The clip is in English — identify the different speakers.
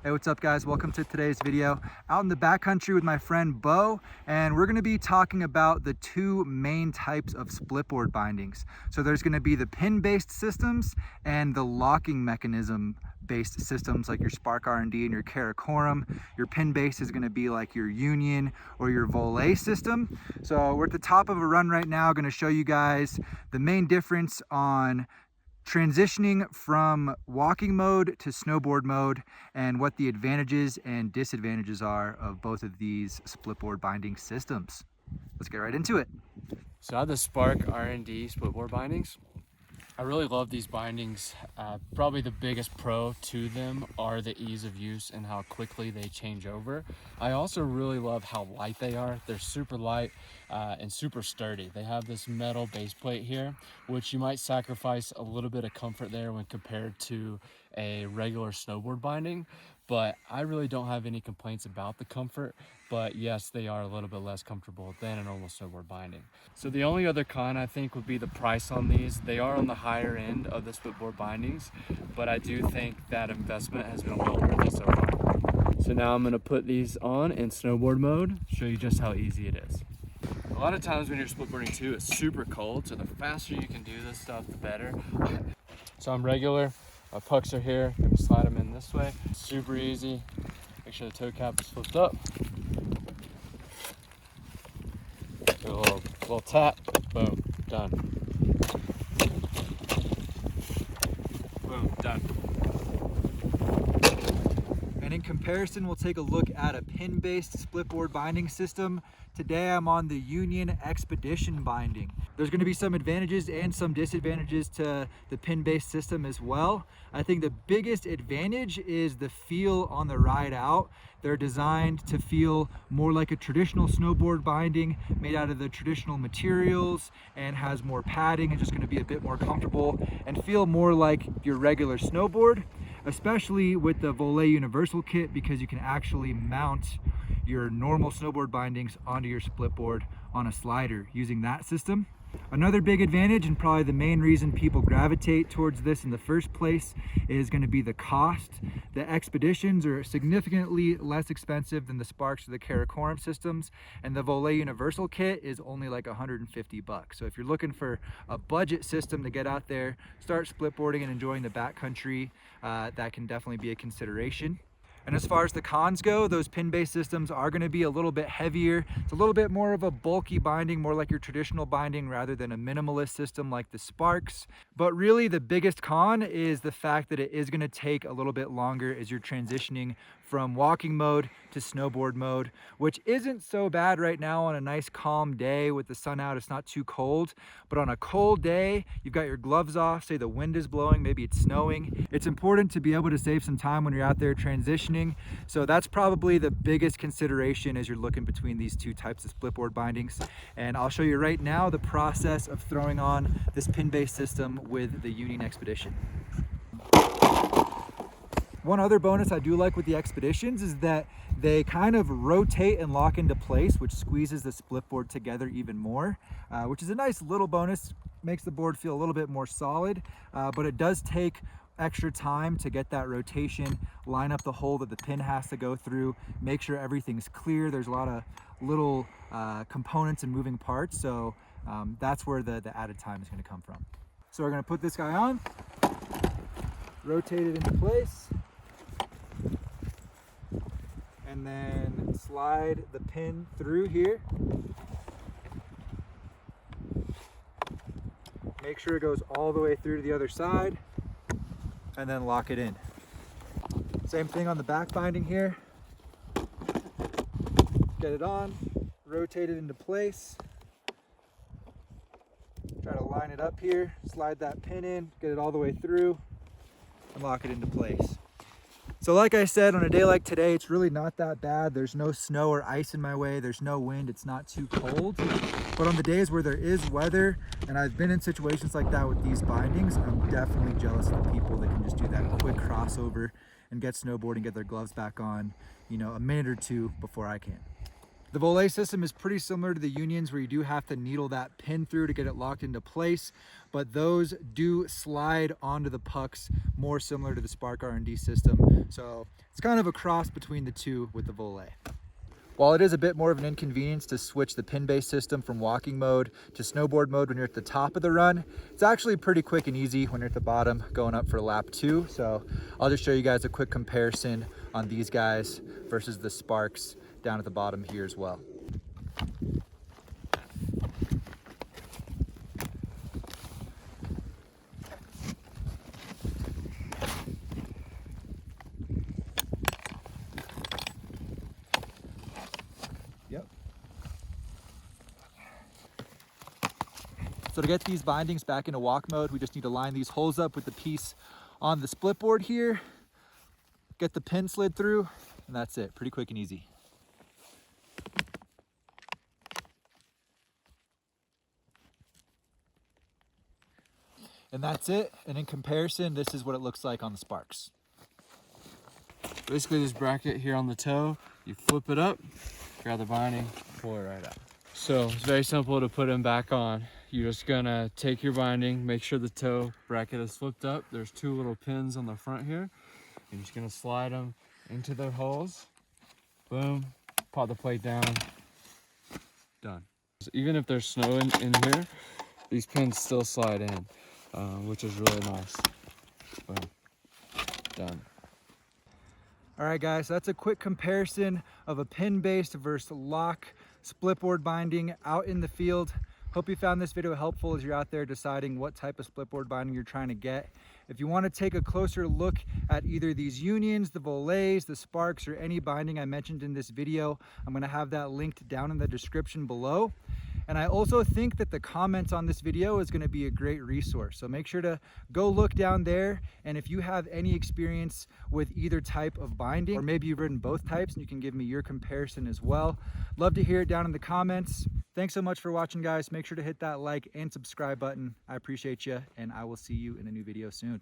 Speaker 1: Hey, what's up guys? Welcome to today's video. Out in the backcountry with my friend Bo, and we're gonna be talking about the two main types of splitboard bindings. So there's gonna be the pin-based systems and the locking mechanism based systems like your Spark R&D and your Karakoram. Your pin-based is gonna be like your Union or your Volet system. So we're at the top of a run right now, gonna show you guys the main difference on transitioning from walking mode to snowboard mode and what the advantages and disadvantages are of both of these splitboard binding systems. Let's get right into it.
Speaker 2: So I have the Spark R&D splitboard bindings. I really love these bindings. Probably the biggest pro to them are the ease of use and how quickly they change over. I also really love how light they are. They're super light and super sturdy. They have this metal base plate here, which you might sacrifice a little bit of comfort there when compared to a regular snowboard binding. But I really don't have any complaints about the comfort. But yes, they are a little bit less comfortable than a normal snowboard binding. So the only other con I think would be the price on these. They are on the higher end of the splitboard bindings, but I do think that investment has been well worth it so far. So now I'm gonna put these on in snowboard mode, show you just how easy it is. A lot of times when you're splitboarding too, it's super cold, so the faster you can do this stuff, the better. So I'm regular, my pucks are here, I'm gonna slide them in this way. Super easy. Make sure the toe cap is flipped up. Do a little tap, boom, done. Boom, done.
Speaker 1: And in comparison, we'll take a look at a pin-based splitboard binding system. Today I'm on the Union Expedition binding. There's going to be some advantages and some disadvantages to the pin-based system as well. I think the biggest advantage is the feel on the ride out. They're designed to feel more like a traditional snowboard binding, made out of the traditional materials, and has more padding and just going to be a bit more comfortable and feel more like your regular snowboard, especially with the Volet Universal kit, because you can actually mount your normal snowboard bindings onto your splitboard on a slider using that system. Another big advantage, and probably the main reason people gravitate towards this in the first place, is going to be the cost. The Expeditions are significantly less expensive than the Sparks or the Karakoram systems, and the Volet Universal kit is only like 150 bucks. So if you're looking for a budget system to get out there, start splitboarding and enjoying the backcountry, that can definitely be a consideration. And as far as the cons go, those pin-based systems are going to be a little bit heavier. It's a little bit more of a bulky binding, more like your traditional binding rather than a minimalist system like the Sparks. But really the biggest con is the fact that it is going to take a little bit longer as you're transitioning from walking mode to snowboard mode, which isn't so bad right now on a nice calm day with the sun out. It's not too cold, but on a cold day, you've got your gloves off, say the wind is blowing, maybe it's snowing. It's important to be able to save some time when you're out there transitioning. So that's probably the biggest consideration as you're looking between these two types of splitboard bindings. And I'll show you right now the process of throwing on this pin-based system with the Union Expedition. One other bonus I do like with the Expeditions is that they kind of rotate and lock into place, which squeezes the splitboard together even more, which is a nice little bonus, makes the board feel a little bit more solid, but it does take extra time to get that rotation, line up the hole that the pin has to go through, make sure everything's clear. There's a lot of little components and moving parts, so that's where the added time is going to come from. So we're going to put this guy on, rotate it into place, and then slide the pin through here. Make sure it goes all the way through to the other side, and then lock it in. Same thing on the back binding here. Get it on, rotate it into place. Try to line it up here, slide that pin in, get it all the way through, and lock it into place. So like I said, on a day like today, it's really not that bad. There's no snow or ice in my way. There's no wind. It's not too cold. But on the days where there is weather, and I've been in situations like that with these bindings, I'm definitely jealous of the people that can just do that quick crossover and get snowboard and get their gloves back on, you know, a minute or two before I can. The volet system is pretty similar to the unions, where you do have to needle that pin through to get it locked into place, but those do slide onto the pucks, more similar to the Spark R&D system. So it's kind of a cross between the two with the volet. While it is a bit more of an inconvenience to switch the pin-based system from walking mode to snowboard mode when you're at the top of the run, it's actually pretty quick and easy when you're at the bottom going up for lap 2. So I'll just show you guys a quick comparison on these guys versus the Sparks down at the bottom here as well. So to get these bindings back into walk mode, we just need to line these holes up with the piece on the split board here, get the pin slid through, and that's it. Pretty quick and easy. And that's it. And in comparison, this is what it looks like on the Sparks.
Speaker 2: Basically, this bracket here on the toe, you flip it up, grab the binding, pull it right out. So it's very simple to put them back on. You're just gonna take your binding, make sure the toe bracket is flipped up. There's 2 little pins on the front here. You're just gonna slide them into their holes. Boom, pop the plate down, done. So even if there's snow in here, these pins still slide in, which is really nice. Boom, done.
Speaker 1: All right, guys, so that's a quick comparison of a pin-based versus lock splitboard binding out in the field. Hope you found this video helpful as you're out there deciding what type of splitboard binding you're trying to get. If you want to take a closer look at either these unions, the volets, the Sparks, or any binding I mentioned in this video, I'm going to have that linked down in the description below. And I also think that the comments on this video is going to be a great resource. So make sure to go look down there. And if you have any experience with either type of binding, or maybe you've ridden both types and you can give me your comparison as well, love to hear it down in the comments. Thanks so much for watching, guys. Make sure to hit that like and subscribe button. I appreciate you, and I will see you in a new video soon.